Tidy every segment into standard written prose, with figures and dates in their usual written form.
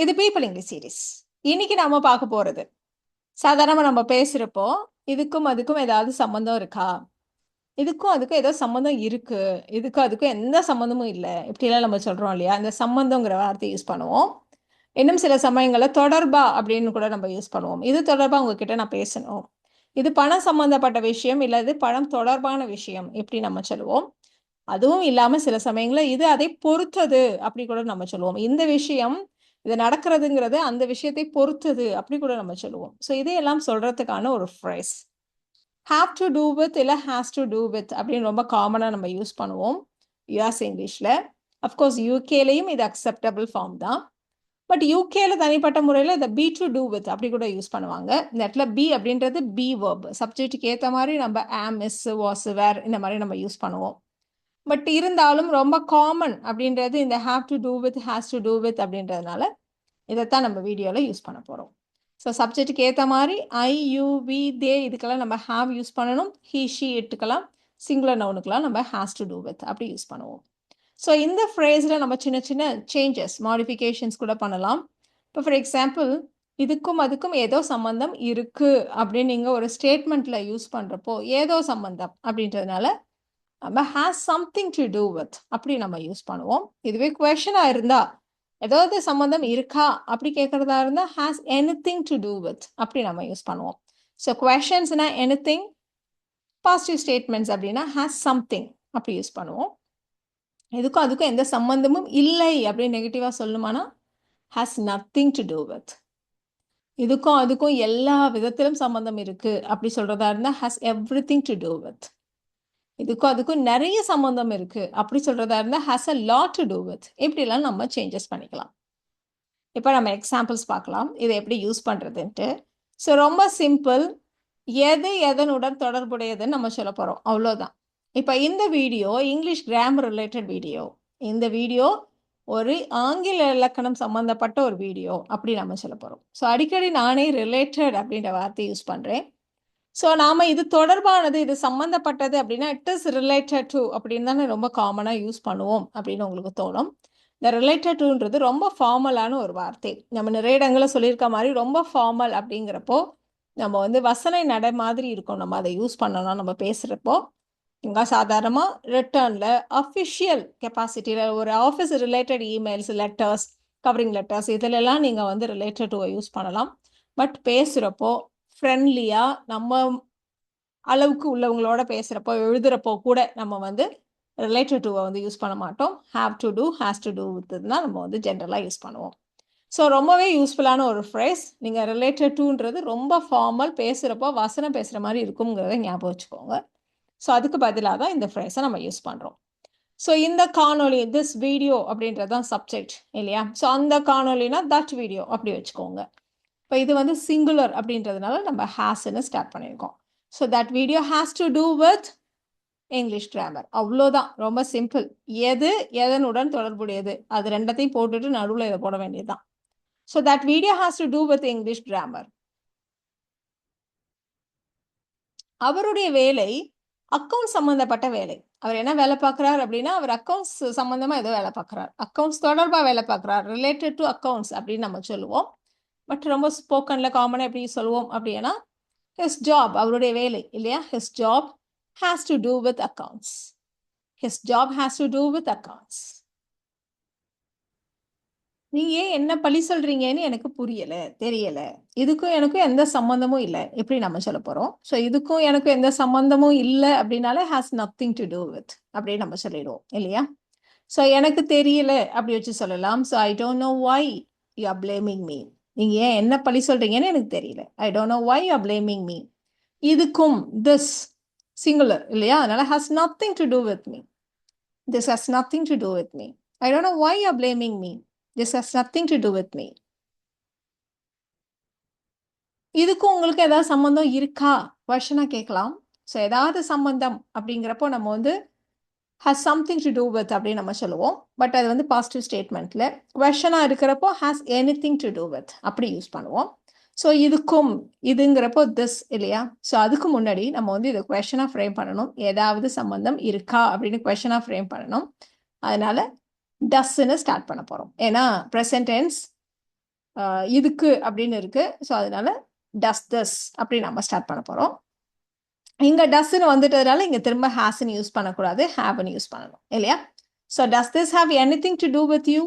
இது people English series. இன்னைக்கு நாம பார்க்க போறது, சாதாரணமா நம்ம பேசுறப்போ இதுக்கும் அதுக்கும் ஏதாவது சம்மந்தம் இருக்கா, இதுக்கும் அதுக்கும் ஏதோ சம்மந்தம் இருக்கு, இதுக்கும் அதுக்கும் எந்த சம்மந்தமும் இல்லை, இப்படிலாம் நம்ம சொல்றோம் இல்லையா? அந்த சம்மந்தங்கிற வார்த்தை யூஸ் பண்ணுவோம். இன்னும் சில சமயங்களில் தொடர்பா அப்படின்னு கூட நம்ம யூஸ் பண்ணுவோம். இது தொடர்பா உங்ககிட்ட நான் பேசணும், இது பணம் சம்பந்தப்பட்ட விஷயம், இல்லை இது பணம் தொடர்பான விஷயம், இப்படி நம்ம சொல்லுவோம். அதுவும் இல்லாமல் சில சமயங்களில் இது அதை பொறுத்தது அப்படி கூட நம்ம சொல்லுவோம். இந்த விஷயம் இது நடக்கிறதுங்கிறது அந்த விஷயத்தை பொறுத்தது அப்படி கூட நம்ம சொல்லுவோம். ஸோ இதையெல்லாம் சொல்றதுக்கான ஒரு phrase have to do with இல்லை ஹேஸ் டு டூ வித் அப்படின்னு ரொம்ப காமனாக நம்ம யூஸ் பண்ணுவோம் யுஎஸ் இங்கிலீஷில். அஃப்கோர்ஸ் யூகேலையும் இது அக்செப்டபிள் ஃபார்ம் தான். பட் யூகேல தனிப்பட்ட முறையில் இதை பி டு டூ வித் அப்படி கூட யூஸ் பண்ணுவாங்க. இந்த இடத்துல பி அப்படின்றது பி வேர்ப், சப்ஜெக்ட்டுக்கு ஏற்ற மாதிரி நம்ம ஆம், இஸ், வாஸ், வேர் இந்த மாதிரி நம்ம யூஸ் பண்ணுவோம். பட் இருந்தாலும் ரொம்ப காமன் அப்படின்றது இந்த have to do with, has to do with அப்படின்றதுனால இதைத்தான் நம்ம வீடியோவில் யூஸ் பண்ண போகிறோம். ஸோ சப்ஜெக்ட்டுக்கு ஏற்ற மாதிரி ஐ, யூ, வி, தே இதுக்கெல்லாம் நம்ம ஹாவ் யூஸ் பண்ணணும். ஹீ, ஷி, இட்டுக்கெல்லாம், சிங்குலர் நவுனுக்கெல்லாம் நம்ம ஹேஸ் டு டூ வித் அப்படி யூஸ் பண்ணுவோம். ஸோ இந்த ஃப்ரேஸில் நம்ம சின்ன சின்ன சேஞ்சஸ், மாடிஃபிகேஷன்ஸ் கூட பண்ணலாம். இப்போ ஃபார் எக்ஸாம்பிள், இதுக்கும் அதுக்கும் ஏதோ சம்மந்தம் இருக்குது அப்படின்னு நீங்கள் ஒரு ஸ்டேட்மெண்ட்டில் யூஸ் பண்ணுறப்போ ஏதோ சம்மந்தம் அப்படின்றதுனால நம்ம has something to do with அப்படி நம்ம யூஸ் பண்ணுவோம். இதுவே குவெஷனாக இருந்தால் ஏதாவது சம்மந்தம் இருக்கா அப்படி கேட்குறதா இருந்தால் has anything to do with அப்படி நம்ம யூஸ் பண்ணுவோம். ஸோ குவெஷன்ஸ்னா எனிதிங், பாசிட்டிவ் ஸ்டேட்மெண்ட்ஸ் அப்படின்னா ஹேஸ் சம்திங் அப்படி யூஸ் பண்ணுவோம். இதுக்கும் அதுக்கும் எந்த சம்மந்தமும் இல்லை அப்படின்னு நெகட்டிவாக சொல்லணுமானா has nothing to do with. இதுக்கும் அதுக்கும் எல்லா விதத்திலும் சம்மந்தம் இருக்குது அப்படி சொல்கிறதா இருந்தால் has everything to do with. இதுக்கும் அதுக்கும் நிறைய சம்மந்தம் இருக்குது அப்படி சொல்கிறதா இருந்தால் has a lot to do with. இப்படிலாம் நம்ம சேஞ்சஸ் பண்ணிக்கலாம். இப்போ நம்ம எக்ஸாம்பிள்ஸ் பார்க்கலாம் இதை எப்படி யூஸ் பண்ணுறதுன்ட்டு. ஸோ ரொம்ப சிம்பிள், எது எதனுடன் தொடர்புடையதுன்னு நம்ம சொல்ல போகிறோம், அவ்வளோதான். இப்போ இந்த video English grammar related video. இந்த வீடியோ ஒரு ஆங்கில இலக்கணம் சம்மந்தப்பட்ட ஒரு வீடியோ அப்படி நம்ம சொல்ல போகிறோம். ஸோ அடிக்கடி நானே ரிலேட்டட் அப்படின்ற வார்த்தையை யூஸ் பண்ணுறேன். ஸோ நாம் இது தொடர்பானது, இது சம்மந்தப்பட்டது அப்படின்னா இட் இஸ் ரிலேட்டட் டு அப்படின்னு தானே ரொம்ப காமனாக யூஸ் பண்ணுவோம் அப்படின்னு உங்களுக்கு தோணும். இந்த ரிலேட்டட் டுன்றது ரொம்ப ஃபார்மலான ஒரு வார்த்தை. நம்ம நிறைய இடங்களில் சொல்லியிருக்க மாதிரி ரொம்ப ஃபார்மல் அப்படிங்கிறப்போ நம்ம வந்து வசனை நடை மாதிரி இருக்கும். நம்ம அதை யூஸ் பண்ணணும் நம்ம பேசுகிறப்போ. இங்கே சாதாரணமாக ரிட்டர்னில் அஃபிஷியல் கெப்பாசிட்டியில் ஒரு office related emails, letters, covering letters இதிலெல்லாம் நீங்கள் வந்து ரிலேட்டட் டுவை யூஸ் பண்ணலாம். பட் பேசுகிறப்போ ஃப்ரெண்ட்லியாக நம்ம அளவுக்கு உள்ளவங்களோட பேசுகிறப்போ, எழுதுகிறப்போ கூட நம்ம வந்து ரிலேட்டட் டுவை வந்து யூஸ் பண்ண மாட்டோம். Have to do, has to do வித்துதான் நம்ம வந்து ஜென்ரலாக யூஸ் பண்ணுவோம். ஸோ ரொம்பவே யூஸ்ஃபுல்லான ஒரு ஃப்ரேஸ். நீங்கள் ரிலேட்டட் டுன்றது ரொம்ப ஃபார்மல், பேசுகிறப்போ வசனம் பேசுகிற மாதிரி இருக்குங்கிறத ஞாபகம் வச்சுக்கோங்க. ஸோ அதுக்கு பதிலாக தான் இந்த ஃப்ரேஸை நம்ம யூஸ் பண்ணுறோம். ஸோ இந்த காணொலி, திஸ் வீடியோ அப்படின்றது தான் சப்ஜெக்ட் இல்லையா? ஸோ அந்த காணொலினா தட் வீடியோ அப்படி வச்சுக்கோங்க. இப்போ இது வந்து சிங்குலர் அப்படின்றதுனால நம்ம ஹேஸ்ன்னு ஸ்டார்ட் பண்ணியிருக்கோம். So that video has to do with English grammar. அவ்வளோதான், ரொம்ப சிம்பிள். எது எதனுடன் தொடர்புடையது அது ரெண்டத்தையும் போட்டுட்டு நடுவில் இதை போட வேண்டியதுதான். So that video has to do with English grammar. அவருடைய வேலை அக்கௌண்ட்ஸ் சம்மந்தப்பட்ட வேலை. அவர் என்ன வேலை பார்க்குறார் அப்படின்னா அவர் அக்கௌண்ட்ஸ் சம்மந்தமாக ஏதோ வேலை பார்க்குறார், அக்கௌண்ட்ஸ் தொடர்பாக வேலை பார்க்குறார், ரிலேட்டட் டு அக்கௌண்ட்ஸ் அப்படின்னு நம்ம சொல்லுவோம். பட் ரொம்ப ஸ்போக்கனில் காமனாக எப்படி சொல்லுவோம் அப்படின்னா ஹிஸ் ஜாப், அவருடைய வேலை இல்லையா, his job has to do with accounts. His job has to do with accounts. நீங்க ஏன் என்ன பழி சொல்றீங்கன்னு எனக்கு புரியல, தெரியல. இதுக்கும் எனக்கும் எந்த சம்பந்தமும் இல்லை எப்படி நம்ம சொல்ல போறோம். ஸோ இதுக்கும் எனக்கும் எந்த சம்பந்தமும் இல்லை அப்படின்னால has nothing to do with அப்படின்னு நம்ம சொல்லிடுவோம் இல்லையா? ஸோ எனக்கு தெரியல அப்படி வச்சு சொல்லலாம். So I don't know why you are blaming me. நீங்க ஏன் என்ன பழி சொல்றீங்கன்னு எனக்கு தெரியல. I don't know why you are blaming me. இதுக்கும் திஸ் சிங்குலர் இல்லையா, அதனால has nothing to do with me. This has nothing to do with me. I don't know why you are blaming me. This has nothing to do with me. இதுக்கும் உங்களுக்கு ஏதாவது சம்பந்தம் இருக்கா வருஷனாக கேட்கலாம். So ஏதாவது சம்பந்தம் அப்படிங்கிறப்போ நம்ம வந்து has something to do with அப்படின்னு நம்ம சொல்லுவோம். பட் அது வந்து பாசிட்டிவ் ஸ்டேட்மெண்ட்டில். குவெஷனாக இருக்கிறப்போ has anything to do with அப்படி யூஸ் பண்ணுவோம். ஸோ இதுக்கும் இதுங்கிறப்போ திஸ் இல்லையா? ஸோ அதுக்கு முன்னாடி நம்ம வந்து இதை குவெஷனாக ஃப்ரேம் பண்ணணும். ஏதாவது சம்பந்தம் இருக்கா அப்படின்னு குவெஷனாக ஃப்ரேம் பண்ணணும். அதனால டஸ்ன்னு ஸ்டார்ட் பண்ண போகிறோம். ஏன்னா ப்ரெசன்ட் டென்ஸ் இதுக்கு அப்படின்னு இருக்கு. ஸோ அதனால டஸ் திஸ் அப்படி நம்ம ஸ்டார்ட் பண்ண போகிறோம். இங்கே டஸ்ன்னு வந்துட்டதுனால இங்கே திரும்ப ஹேஸ்ன்னு யூஸ் பண்ணக்கூடாது, ஹேவ்னு யூஸ் பண்ணணும் இல்லையா? So does this have anything to do with you?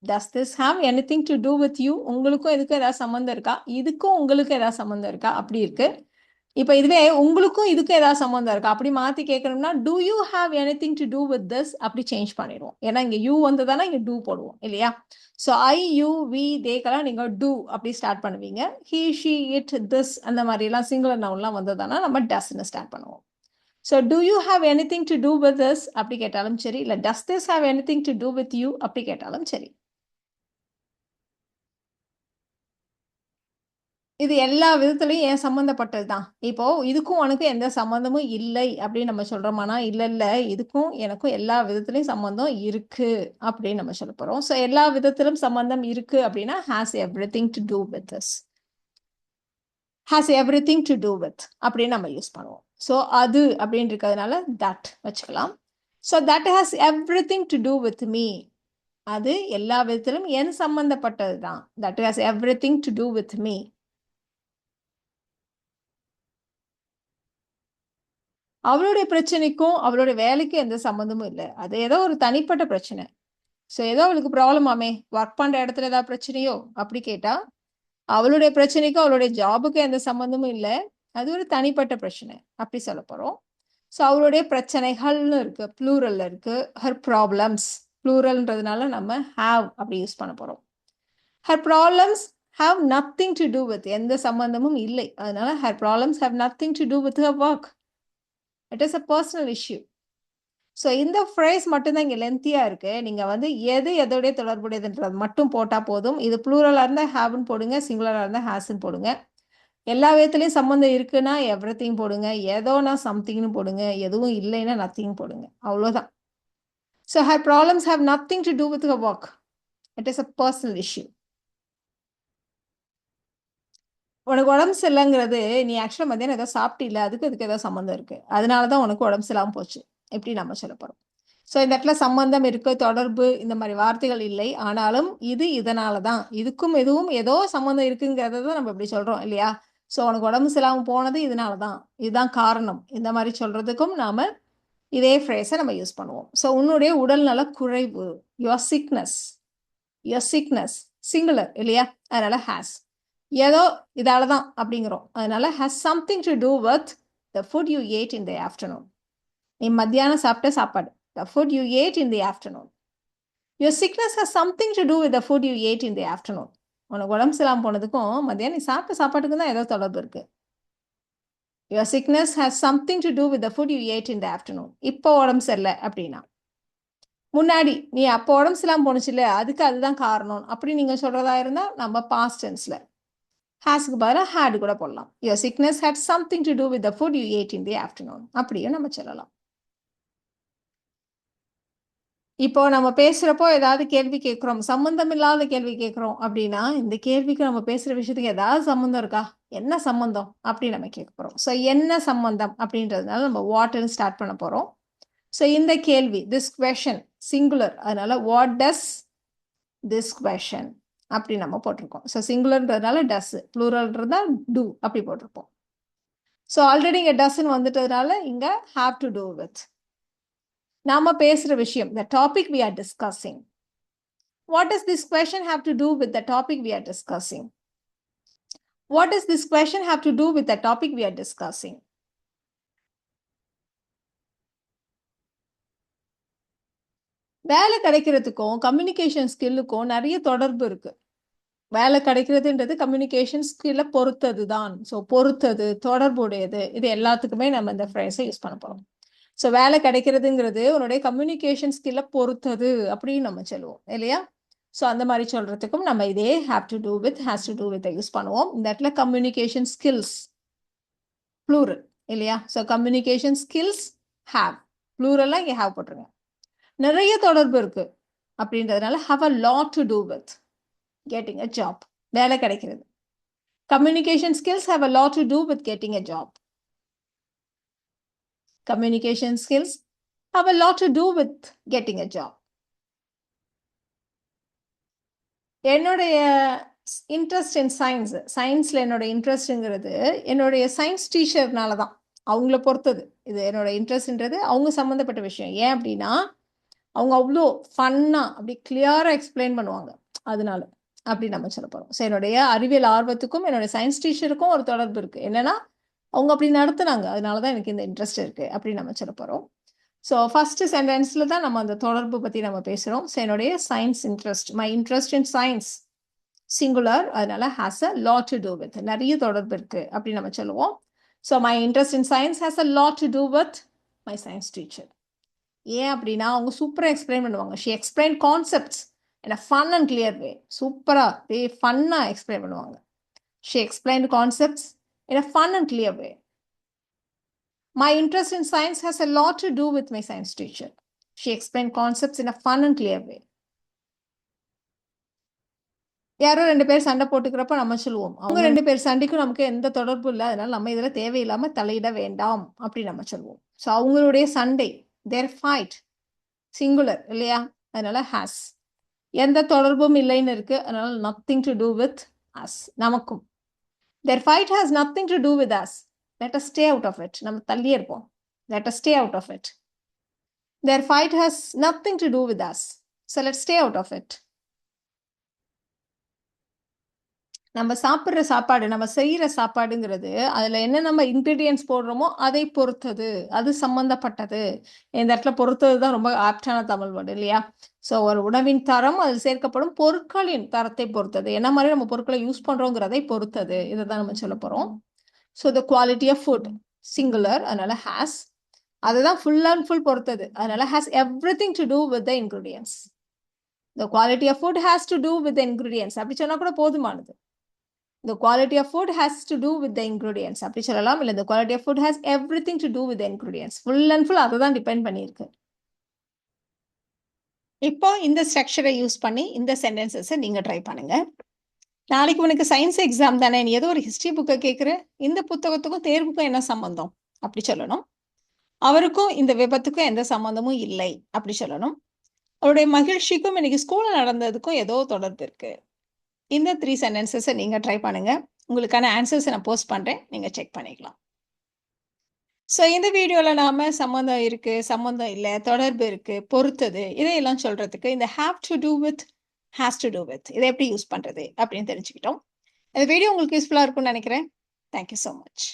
Does this have anything to do with you? உங்களுக்கும் இதுக்கும் ஏதாவது சம்மந்தம் இருக்கா? இதுக்கும் உங்களுக்கும் ஏதாவது சம்மந்தம் இருக்கா? அப்படி இருக்கு. இப்போ இதுவே உங்களுக்கும் இதுக்கும் ஏதாவது சம்மந்தம் இருக்கா அப்படி மாற்றி கேட்கணும்னா do you have anything to do with this அப்படி சேஞ்ச் பண்ணிடுவோம். ஏன்னா இங்கே யூ வந்ததானா இங்கே டூ போடுவோம் இல்லையா? ஸோ ஐ யூ வி தேக்கெல்லாம் நீங்கள் டூ அப்படி ஸ்டார்ட் பண்ணுவீங்க. ஹீ ஷீ இட் திஸ் அந்த மாதிரிலாம் சிங்குலர் நவுன்லாம் வந்ததானா நம்ம டஸ்ன்னு ஸ்டார்ட் பண்ணுவோம். So do you have anything to do with this அப்படி கேட்டாலும் சரி, இல்லை does this have anything to do with you அப்படி கேட்டாலும் சரி. இது எல்லா விதத்துலையும் ஏன் சம்மந்தப்பட்டது தான். இப்போ இதுக்கும் உனக்கும் எந்த சம்மந்தமும் இல்லை அப்படின்னு நம்ம சொல்றோமானா, இல்லை இல்லை இதுக்கும் எனக்கும் எல்லா விதத்துலையும் சம்மந்தம் இருக்கு அப்படின்னு நம்ம சொல்ல போறோம். ஸோ எல்லா விதத்திலும் சம்மந்தம் இருக்கு அப்படின்னா has everything to do with this, has everything to do with அப்படின்னு நம்ம யூஸ் பண்ணுவோம். ஸோ அது அப்படின்னு இருக்கிறதுனால தட் வச்சுக்கலாம். So that has everything to do with me, அது எல்லா விதத்திலும் என் சம்பந்தப்பட்டது தான். That has everything to do with me. அவளுடைய பிரச்சனைக்கும் அவளுடைய வேலைக்கும் எந்த சம்மந்தமும் இல்லை, அது ஏதோ ஒரு தனிப்பட்ட பிரச்சனை. ஸோ ஏதோ அவளுக்கு ப்ராப்ளமாமே, ஒர்க் பண்ணுற இடத்துல ஏதாவது பிரச்சனையோ அப்படி கேட்டால் அவளுடைய பிரச்சனைக்கும் அவளுடைய ஜாபுக்கும் எந்த சம்மந்தமும் இல்லை, அது ஒரு தனிப்பட்ட பிரச்சனை அப்படி சொல்ல போகிறோம். ஸோ அவளுடைய பிரச்சனைகள்னு இருக்கு, ப்ளூரல்ல இருக்கு. ஹர் ப்ராப்ளம்ஸ் ப்ளூரல்ன்றதுனால நம்ம ஹாவ் அப்படி யூஸ் பண்ண போகிறோம். Her problems have nothing to do with, எந்த சம்மந்தமும் இல்லை, அதனால her problems have nothing to do with her work. It is a personal issue. So இந்த ஃப்ரேஸ் மட்டும்தான் இங்கே லென்த்தியாக இருக்குது. நீங்கள் வந்து எது எதோடைய தொடர்புடையதுன்றது மட்டும் போட்டால் போதும். இது ப்ளூரலாக இருந்தால் ஹேவ்னு போடுங்க, சிங்குலராக இருந்தால் ஹேஸ்ன்னு போடுங்க. எல்லா விதத்துலையும் சம்மந்தம் இருக்குன்னா எவ்ரிதிங் போடுங்க, ஏதோனா சம்திங்னு போடுங்க, எதுவும் இல்லைன்னா நத்திங் போடுங்க, அவ்வளோதான். So her problems have nothing to do with her work. It is a personal issue. உனக்கு உடம்பு சரியில்லைங்கிறது நீ ஆக்சுவலாக மத்தியானம் ஏதோ சாப்பிட்டில்ல, அதுக்கு ஏதோ சம்மந்தம் இருக்குது, அதனால தான் உனக்கு உடம்பு சரியில்லாமல் போச்சு எப்படி நம்ம சொல்ல போகிறோம். ஸோ இந்த இடத்துல சம்பந்தம் இருக்கு, தொடர்பு இந்த மாதிரி வார்த்தைகள் இல்லை, ஆனாலும் இது இதனால தான், இதுக்கும் எதுவும் ஏதோ சம்மந்தம் இருக்குங்கிறத தான் நம்ம இப்படி சொல்கிறோம் இல்லையா? ஸோ உனக்கு உடம்பு சரியில்லாமல் போனது இதனால தான், இதுதான் காரணம், இந்த மாதிரி சொல்கிறதுக்கும் நாம் இதே ஃப்ரேஸை நம்ம யூஸ் பண்ணுவோம். ஸோ உன்னுடைய உடல்நல குறைவு, your sickness, your sickness singular இல்லையா? அதனால ஹேஸ். ஏதோ இதால தான் அப்படிங்கிறோம், அதனால has something to do with the food you ate in the afternoon. நீ மத்தியானம் சாப்பிட்ட சாப்பாடு, the food you ate in the afternoon. Your sickness has something to do with the food you ate in the afternoon. உனக்கு உடம்பு சரியில்லாமல் போனதுக்கும் மத்தியானம் நீ சாப்பிட்ட சாப்பாட்டுக்கு தான் ஏதோ தொடர்பு இருக்கு. Your sickness has something to do with the food you ate in the afternoon. இப்போ உடம்பு சரியில்லை அப்படின்னா, முன்னாடி நீ அப்போ உடம்பு சரியில்லாமல் போனுச்சுல்ல, அதுக்கு அதுதான் காரணம் அப்படி நீங்கள் சொல்கிறதா இருந்தால் நம்ம பாஸ்ட் டென்ஸில் ஹேஸ்க்கு பதிலாக ஹேட் கூட போடலாம். Your sickness had something to do with the food you ate in the afternoon அப்படியும் நம்ம சொல்லலாம். இப்போ நம்ம பேசுறப்போ ஏதாவது கேள்வி கேட்குறோம், சம்மந்தம் இல்லாத கேள்வி கேட்குறோம் அப்படின்னா, இந்த கேள்விக்கு நம்ம பேசுற விஷயத்துக்கு ஏதாவது சம்மந்தம் இருக்கா, என்ன சம்மந்தம் அப்படின்னு நம்ம கேட்க போறோம். ஸோ என்ன சம்மந்தம் அப்படின்றதுனால நம்ம வாட்னு ஸ்டார்ட் பண்ண போறோம். ஸோ இந்த கேள்வி, திஸ் கொஷன் சிங்குலர், அதனால வாட் டஸ் திஸ் கொஷன் அப்படி நம்ம போட்டிருக்கோம். ஸோ சிங்குலர்ன்றதுனால டஸ், ப்ளூரல்ன்றதா டூ அப்படி போட்டிருப்போம். ஸோ ஆல்ரெடி இங்கே டஸ்ன்னு வந்துட்டதுனால இங்கே ஹாவ் டு டூ வித். நாம பேசுற விஷயம், the topic we are discussing. What does this question have to do with the topic we are discussing? What does this question have to do with the topic we are discussing? வேலை கிடைக்கிறதுக்கும் communication ஸ்கில்லுக்கும் நிறைய தொடர்பு இருக்கு. வேலை கிடைக்கிறதுன்றது communication ஸ்கில்லை பொறுத்தது தான். So பொறுத்தது, தொடர்புடையது, இது எல்லாத்துக்குமே நம்ம இந்த ஃப்ரேஸை யூஸ் பண்ண போறோம். ஸோ வேலை கிடைக்கிறதுங்கிறது உன்னுடைய கம்யூனிகேஷன் ஸ்கில்லை பொறுத்தது அப்படின்னு நம்ம சொல்லுவோம் இல்லையா? ஸோ அந்த மாதிரி சொல்றதுக்கும் நம்ம இதே have to do with, has to do with use பண்ணுவோம். இந்த இடத்துல கம்யூனிகேஷன் ஸ்கில்ஸ் ப்ளூரல் இல்லையா? ஸோ கம்யூனிகேஷன் ஸ்கில்ஸ் ஹேவ், ப்ளூரல்லாம் இங்கே ஹேவ் போட்டுருங்க. நிறைய தொடர்பு இருக்கு அப்படின்றதுனால have a lot to do with getting a job, வேலை கிடைக்கிறது. Communication skills have a lot to do with getting a job. Communication skills have a lot to do with getting a job. என்னுடைய interest in science. சயின்ஸில் என்னோட இன்ட்ரெஸ்ட்டுங்கிறது என்னுடைய science டீச்சர்னால தான். அவங்கள பொறுத்தது. இது என்னோட இன்ட்ரெஸ்ட்ன்றது அவங்க சம்மந்தப்பட்ட விஷயம். ஏன் அப்படின்னா, அவங்க அவ்வளோ ஃபன்னாக அப்படி கிளியராக எக்ஸ்பிளைன் பண்ணுவாங்க. அதனால அப்படி நம்ம சொல்ல போகிறோம். ஸோ என்னுடைய அறிவியல் ஆர்வத்துக்கும் என்னுடைய சயின்ஸ் டீச்சருக்கும் ஒரு தொடர்பு இருக்குது. என்னென்னா அவங்க அப்படி நடத்துனாங்க. அதனால தான் எனக்கு இந்த இன்ட்ரெஸ்ட் இருக்குது அப்படின்னு நம்ம சொல்ல போகிறோம். ஸோ ஃபஸ்ட்டு சென்டென்ஸில் தான் நம்ம அந்த தொடர்பு பற்றி நம்ம பேசுகிறோம். ஸோ என்னுடைய science interest, my interest in science singular, அதனால has a lot to do with, நிறைய தொடர்பு இருக்குது அப்படின்னு நம்ம சொல்லுவோம். So my interest in science has a lot to do with my science teacher. ஏன் அப்படின்னா அவங்க சூப்பராக எக்ஸ்பிளைன் பண்ணுவாங்க. She explain concepts in a fun and clear way. சூப்பராக ஃபன்னாக எக்ஸ்பிளைன் பண்ணுவாங்க. She explain concepts in a fun and clear way. My interest in science has a lot to do with my science teacher. She explained concepts in a fun and clear way. யாரோ 2 பேர் சண்டை போட்டுக்கிறப்ப நம்ம சொல்லுவோம், அவங்க 2 பேர் சண்டைக்கும் நமக்கு எந்த தொடர்பும் இல்லை, அதனால நம்ம இதில் தேவையில்லாமல் தலையிட வேண்டாம் அப்படி நம்ம சொல்லுவோம். ஸோ அவங்களுடைய சண்டை, தேர் ஃபைட், சிங்குலர் இல்லையா, அதனால ஹேஸ். எந்த தொடர்பும் இல்லைன்னு இருக்கு, அதனால nothing to do with us, நமக்கும். Their fight has nothing to do with us. Let us stay out of it. நம்ம தள்ளி இருப்போம். Let us stay out of it. Their fight has nothing to do with us. So let's stay out of it. நம்ம சாப்பிட்ற சாப்பாடு, நம்ம செய்கிற சாப்பாடுங்கிறது அதில் என்ன நம்ம இன்க்ரீடியன்ஸ் போடுறோமோ அதை பொறுத்தது, அது சம்மந்தப்பட்டது. இந்த இடத்துல பொறுத்தது தான் ரொம்ப ஆப்டான தமிழ் வேர்டு இல்லையா. ஸோ ஒரு உணவின் தரம் அதில் சேர்க்கப்படும் பொருட்களின் தரத்தை பொறுத்தது, என்ன மாதிரி நம்ம பொருட்களை யூஸ் பண்ணுறோங்கிறதை பொறுத்தது. இதை தான் நம்ம சொல்ல போகிறோம். So the quality of food singular, அதனால ஹேஸ். அதுதான் ஃபுல் அண்ட் ஃபுல் பொறுத்தது, அதனால has everything to do with the ingredients. The quality of food has to do with the ingredients அப்படி சொன்னால் கூட போதுமானது. The quality of food has to do with the ingredients அப்படி சொல்லலாம். இல்லை the quality of food has everything to do with the ingredients. Full and full அதை தான் depend பண்ணியிருக்கு. இப்போ இந்த ஸ்ட்ரக்சரை யூஸ் பண்ணி இந்த சென்டென்சஸை நீங்கள் ட்ரை பண்ணுங்க. நாளைக்கு உனக்கு சயின்ஸ் எக்ஸாம் தானே, நீ ஏதோ ஒரு ஹிஸ்ட்ரி புக்கை கேட்குற, இந்த புத்தகத்துக்கும் தேர்வுக்கும் என்ன சம்மந்தம் அப்படி சொல்லணும். அவருக்கும் இந்த விபத்துக்கும் எந்த சம்மந்தமும் இல்லை அப்படி சொல்லணும். அவருடைய மகிழ்ச்சிக்கும் இன்னைக்கு ஸ்கூலில் நடந்ததுக்கும் ஏதோ தொடர்பு இருக்குது. இந்த 3 சென்டென்சஸை நீங்கள் ட்ரை பண்ணுங்கள். உங்களுக்கான ஆன்சர்ஸை நான் போஸ்ட் பண்ணுறேன், நீங்கள் செக் பண்ணிக்கலாம். ஸோ இந்த வீடியோவில் நாம் சம்மந்தம் இருக்குது, சம்மந்தம் இல்லை, தொடர்பு இருக்குது, பொறுத்தது, இதையெல்லாம் சொல்கிறதுக்கு இந்த have to do with, has to do with இதை எப்படி யூஸ் பண்ணுறது அப்படின்னு தெரிஞ்சுக்கிட்டோம். இந்த வீடியோ உங்களுக்கு யூஸ்ஃபுல்லாக இருக்கும்னு நினைக்கிறேன். Thank you so much.